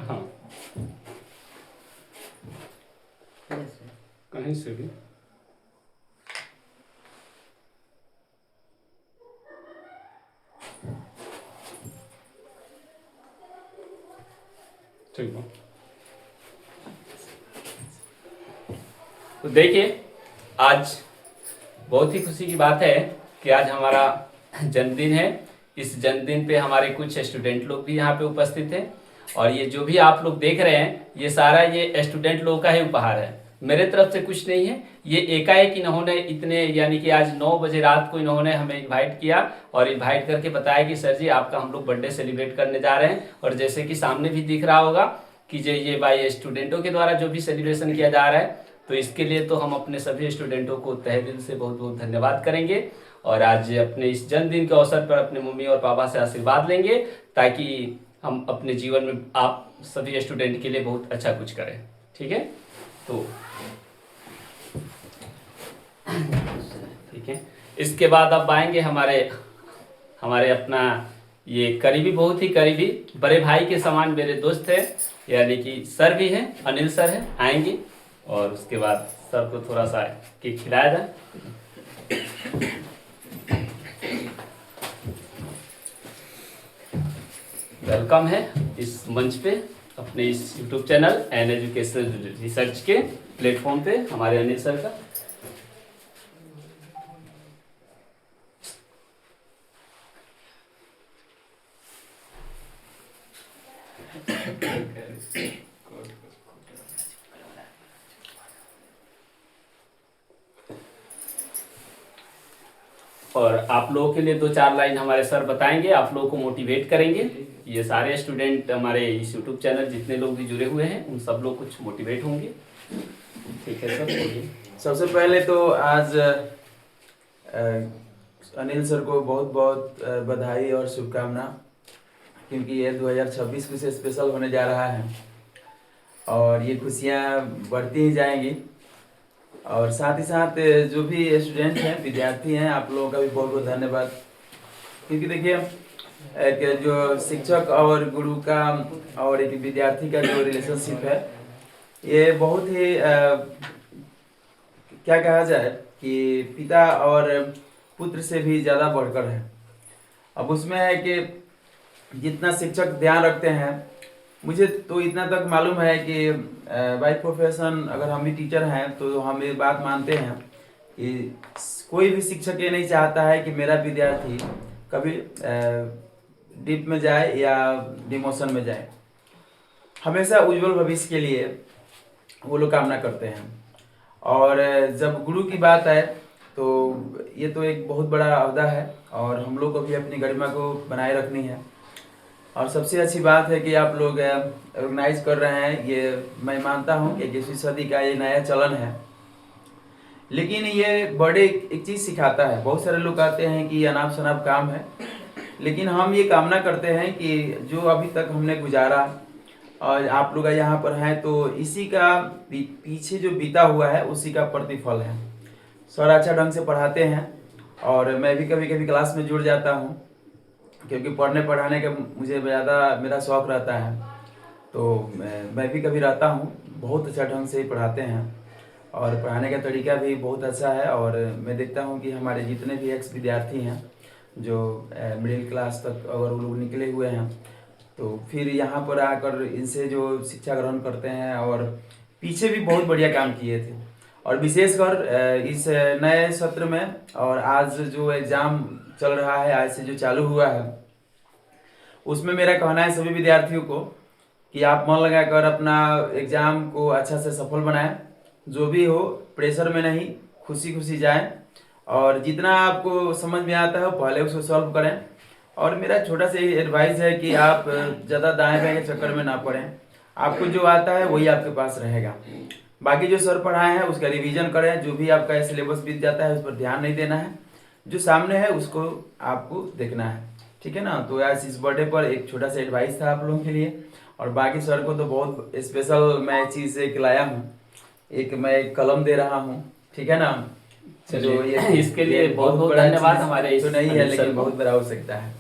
हाँ, कहीं से भी ठीक है। तो देखिए, आज बहुत ही खुशी की बात है कि आज हमारा जन्मदिन है। इस जन्मदिन पे हमारे कुछ स्टूडेंट लोग भी यहाँ पे उपस्थित हैं और ये जो भी आप लोग देख रहे हैं ये सारा ये स्टूडेंट लोगों का ही उपहार है, मेरे तरफ से कुछ नहीं है। ये एकाएक इन्होंने इतने यानी कि आज 9 बजे रात को इन्होंने हमें इनवाइट किया और इनवाइट करके बताया कि सर जी आपका हम लोग बर्थडे सेलिब्रेट करने जा रहे हैं। और जैसे कि सामने भी दिख रहा होगा कि जो ये भाई स्टूडेंटों के द्वारा जो भी सेलिब्रेशन किया जा रहा है, तो इसके लिए तो हम अपने सभी स्टूडेंटों को तहे दिल से बहुत बहुत धन्यवाद करेंगे। और आज अपने इस जन्मदिन के अवसर पर अपने मम्मी और पापा से आशीर्वाद लेंगे ताकि हम अपने जीवन में आप सभी स्टूडेंट के लिए बहुत अच्छा कुछ करें। ठीक है, तो ठीक है। इसके बाद अब आएंगे हमारे हमारे अपना ये करीबी, बहुत ही करीबी बड़े भाई के समान मेरे दोस्त है, यानी कि सर भी हैं, अनिल सर हैं, आएंगे और उसके बाद सर को थोड़ा सा केक खिलाया जाए। वेलकम है इस मंच पे, अपने इस YouTube channel an education research के प्लेटफॉर्म पे हमारे अनिल सर का। और आप लोगों के लिए 2-4 लाइन हमारे सर बताएंगे, आप लोगों को मोटिवेट करेंगे। ये सारे स्टूडेंट हमारे इस यूट्यूब चैनल जितने लोग भी जुड़े हुए हैं उन सब लोग कुछ मोटिवेट होंगे। ठीक है सर, बोलिए। सबसे पहले तो आज अनिल सर को बहुत बहुत बधाई और शुभकामना, क्योंकि ये 2026 कुछ स्पेशल होने जा रहा है और ये खुशियाँ बढ़ती ही जाएंगी। और साथ ही साथ जो भी स्टूडेंट हैं, विद्यार्थी हैं, आप लोगों का भी बहुत बहुत धन्यवाद। क्योंकि देखिए एक जो शिक्षक और गुरु का और एक विद्यार्थी का जो रिलेशनशिप है ये बहुत ही क्या कहा जाए कि पिता और पुत्र से भी ज़्यादा बढ़कर है। अब उसमें है कि जितना शिक्षक ध्यान रखते हैं, मुझे तो इतना तक मालूम है कि बाय प्रोफेशन अगर हम भी टीचर हैं तो हम ये बात मानते हैं कि कोई भी शिक्षक ये नहीं चाहता है कि मेरा विद्यार्थी कभी डिप में जाए या डिमोशन में जाए। हमेशा उज्जवल भविष्य के लिए वो लोग कामना करते हैं। और जब गुरु की बात आए तो ये तो एक बहुत बड़ा अहदा है और हम लोग को भी अपनी गरिमा को बनाए रखनी है। और सबसे अच्छी बात है कि आप लोग ऑर्गेनाइज कर रहे हैं, ये मैं मानता हूँ कि 21वीं सदी का ये नया चलन है। लेकिन ये बड़े एक चीज़ सिखाता है। बहुत सारे लोग कहते हैं कि अनाप शनाप काम है, लेकिन हम ये कामना करते हैं कि जो अभी तक हमने गुजारा और आप लोग यहाँ पर हैं तो इसी का पीछे जो बीता हुआ है उसी का प्रतिफल है। सर अच्छा ढंग से पढ़ाते हैं और मैं भी कभी कभी क्लास में जुड़ जाता हूँ, क्योंकि पढ़ने पढ़ाने का मुझे ज़्यादा मेरा शौक़ रहता है, तो मैं भी कभी रहता हूँ। बहुत अच्छा ढंग से पढ़ाते हैं और पढ़ाने का तरीका भी बहुत अच्छा है। और मैं देखता हूँ कि हमारे जितने भी एक्स विद्यार्थी हैं जो मिडिल क्लास तक अगर वो लोग निकले हुए हैं तो फिर यहाँ पर आकर इनसे जो शिक्षा ग्रहण करते हैं और पीछे भी बहुत बढ़िया काम किए थे। और विशेषकर इस नए सत्र में और आज जो एग्ज़ाम चल रहा है, आज से जो चालू हुआ है, उसमें मेरा कहना है सभी विद्यार्थियों को कि आप मन लगाकर अपना एग्जाम को अच्छा से सफल बनाएं। जो भी हो प्रेशर में नहीं, खुशी खुशी जाएं और जितना आपको समझ में आता है पहले उसको सॉल्व करें। और मेरा छोटा सा एडवाइस है कि आप ज़्यादा दाएं बाएं के चक्कर में ना पड़ें। आपको जो आता है वही आपके पास रहेगा। बाकी जो सर पढ़ाए हैं उसका रिवीजन करें। जो भी आपका सिलेबस बीत जाता है उस पर ध्यान नहीं देना है, जो सामने है उसको आपको देखना है। ठीक है ना। तो आज इस बर्थडे पर एक छोटा सा एडवाइस था आप लोगों के लिए। और बाकी सर को तो बहुत स्पेशल मैं चीज़ एक लाया हूँ, मैं एक कलम दे रहा हूँ। ठीक है ना। जो ये इसके लिए ये बहुत बहुत बड़ा धन्यवाद चीज़ हमारे तो इस नहीं है, अनिल सर लेकिन को। बहुत बड़ा हो सकता है।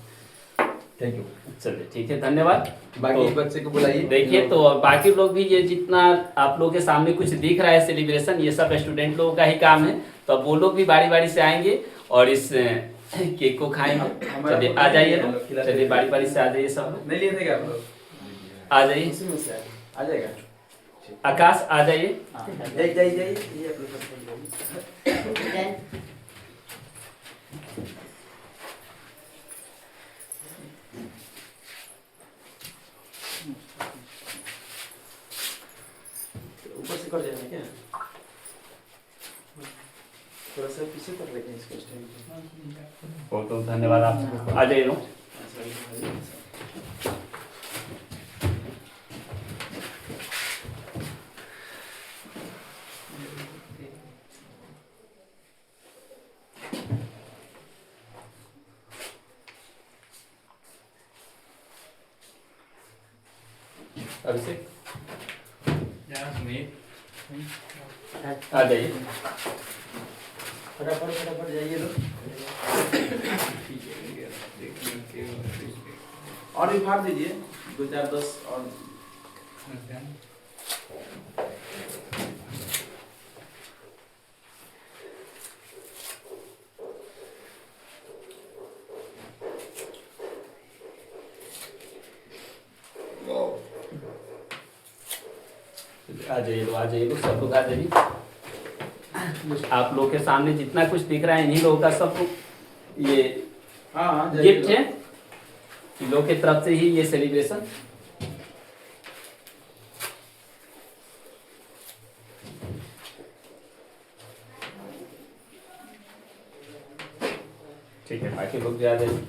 Thank you. चलिए ठीक है, धन्यवाद। बाकी तो बच्चे को बुलाइए। देखिए, तो बाकी लोग भी ये जितना आप लोगों के सामने कुछ दिख रहा है सेलिब्रेशन, ये सब स्टूडेंट लोगों का ही काम है। तो अब वो लोग भी बारी बारी से आएंगे और इस केक को खाएंगे। चलिए आ जाइए लोग, चलिए बारी बारी से आ जाइए सब लोग, नहीं लिए थे क्या आप लोग? आ जाइए। उसी में से आ जाएगा। आकाश आ जाइए। जाइए जाइए जाइए, ये आप लोग सब जाइए। ऊपर से कर देना क्या? थोड़ा सा पीछे कर लेते हैं इसको इस टाइम पे। बहुत बहुत धन्यवाद आप सबको, आ जाइए लोग। अभिषेक आ जाइए। फटाफट जाइए लोग। और भी फाड़ दीजिए 2 4 10 और। आ जाइए लोग, आ जाइए लोग, सब लोग आ जाइए। आप लोग के सामने जितना कुछ दिख रहा है इन्हीं लोगों का सब ये हाँ गिफ्ट है, इन लोग की तरफ से ही ये सेलिब्रेशन। ठीक है, बाकी लोग भी आ जाइए।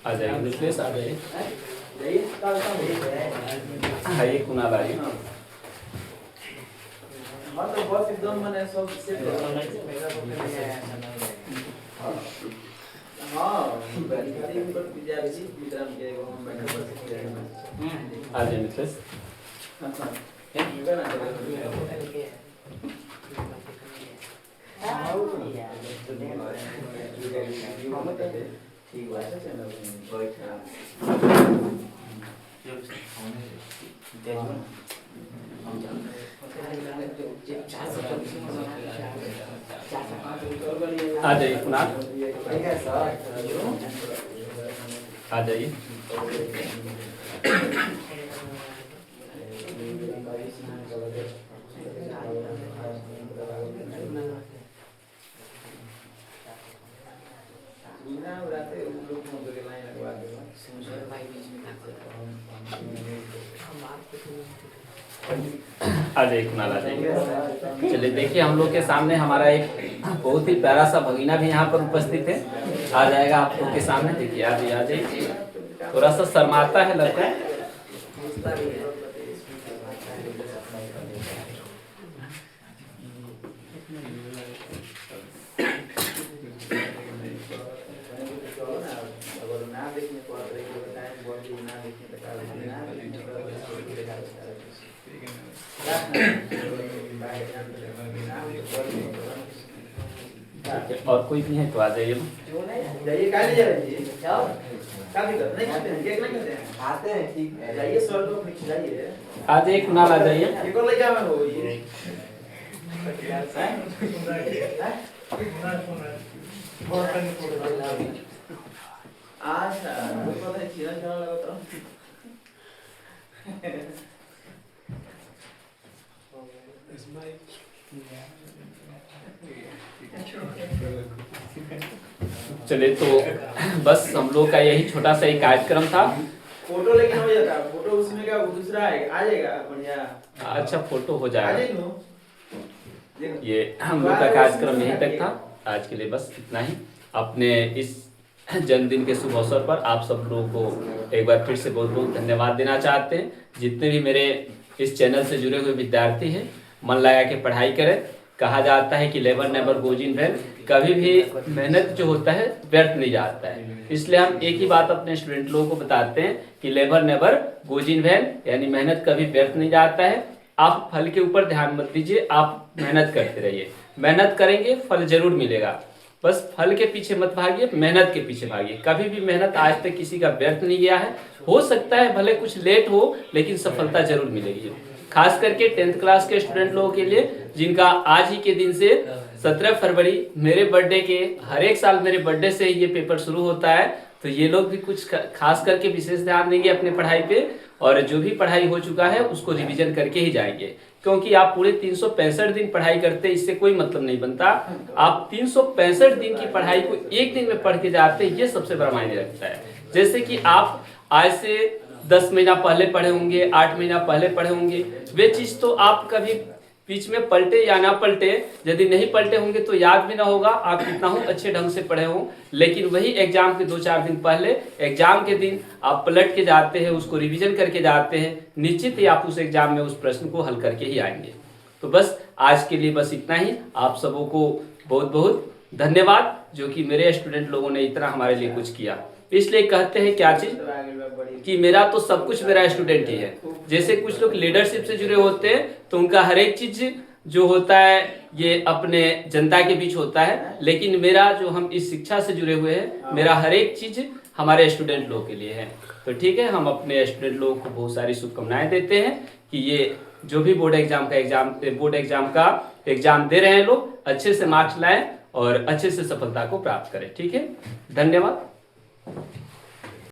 आ जाइए निखिलेश, आ जाइए। आइए कुणाल, आइए। हाँ तो बस एकदम मैंने सब सेट आ जाइए निखिलेश। आ जाइए कुणाल, आ जाइए। आ जाइए कुणाल, आ जाइए। चलिए देखिए, हम लोग के सामने हमारा एक बहुत ही प्यारा सा भगीना भी यहाँ पर उपस्थित है। आ जाएगा आप लोग के सामने, देखिए आ जाइए, आ जाइए। थोड़ा सा शर्माता है लड़का। और कोई भी है तो आ जाइए। जाइए, क्या ले जा रहे हैं? क्या दिक्कत नहीं, खाते हैं केक नहीं खाते हैं? खाते हैं, ठीक है। जाइए सर को खिलाइए। आ जाइए कुणाल, आ जाइए। केक और ले जाओ मैं हो ये। चले तो बस हम लोग का यही छोटा सा एक कार्यक्रम था। फोटो लेकिन हो जाता है, फोटो उसमें का दूसरा है, आ जाएगा बढ़िया। अच्छा फोटो हो आ जाएगा। जाएगा। ये हम लोग का कार्यक्रम यहीं तक था। आज के लिए बस इतना ही। अपने इस जन्मदिन के शुभ अवसर पर आप सब लोगों को एक बार फिर से बहुत बहुत धन्यवाद देना चाहते हैं। जितने भी मेरे इस चैनल से जुड़े हुए विद्यार्थी हैं, मन लगा के पढ़ाई करें। कहा जाता है कि labour never goes in vain, कभी भी मेहनत जो होता है व्यर्थ नहीं जाता है। इसलिए हम एक ही बात अपने स्टूडेंट लोगों को बताते हैं कि labour never goes in vain, यानी मेहनत कभी व्यर्थ नहीं जाता है। आप फल के ऊपर ध्यान मत दीजिए, आप मेहनत करते रहिए। मेहनत करेंगे फल जरूर मिलेगा। बस फल के पीछे मत भागिए, मेहनत के पीछे भागिए। कभी भी मेहनत आज तक किसी का व्यर्थ नहीं गया है। हो सकता है भले कुछ लेट हो, लेकिन सफलता जरूर मिलेगी। खास करके 10th क्लास के स्टूडेंट लोगों के लिए, जिनका आज ही के दिन से 17 फरवरी मेरे बर्थडे के, हर एक साल मेरे बर्थडे से ही ये पेपर शुरू होता है, तो ये लोग भी कुछ खास करके विशेष ध्यान देंगे अपने पढ़ाई पे। और जो भी पढ़ाई हो चुका है उसको रिवीजन करके ही जाएंगे, क्योंकि आप पूरे 365 दिन पढ़ाई करते हैं, इससे कोई मतलब नहीं बनता। आप 365 दिन की पढ़ाई को एक दिन में पढ़ के जाते हैं, ये सबसे बड़ा मायने रखता है। जैसे कि आप आज से 10 महीना पहले पढ़े होंगे, 8 महीना पहले पढ़े होंगे, वे चीज तो आप कभी बीच में पलटे या ना पलटे, यदि नहीं पलटे होंगे तो याद भी ना होगा आप कितना हो अच्छे ढंग से पढ़े हों। लेकिन वही एग्जाम के 2-4 दिन पहले, एग्जाम के दिन आप पलट के जाते हैं, उसको रिवीजन करके जाते हैं, निश्चित ही आप उस एग्जाम में उस प्रश्न को हल करके ही आएंगे। तो बस आज के लिए बस इतना ही। आप सबों को बहुत बहुत धन्यवाद, जो कि मेरे स्टूडेंट लोगों ने इतना हमारे लिए कुछ किया। इसलिए कहते हैं क्या चीज कि मेरा तो सब कुछ मेरा स्टूडेंट ही है। जैसे कुछ लोग लीडरशिप से जुड़े होते हैं तो उनका हर एक चीज जो होता है ये अपने जनता के बीच होता है, लेकिन मेरा जो हम इस शिक्षा से जुड़े हुए हैं, मेरा हर एक चीज हमारे स्टूडेंट लोगों के लिए है। तो ठीक है, हम अपने स्टूडेंट लोगों को बहुत सारी शुभकामनाएं देते हैं कि ये जो भी बोर्ड एग्जाम का एग्जाम दे रहे हैं लोग, अच्छे से मार्क्स लाएं और अच्छे से सफलता को प्राप्त करें। ठीक है, धन्यवाद।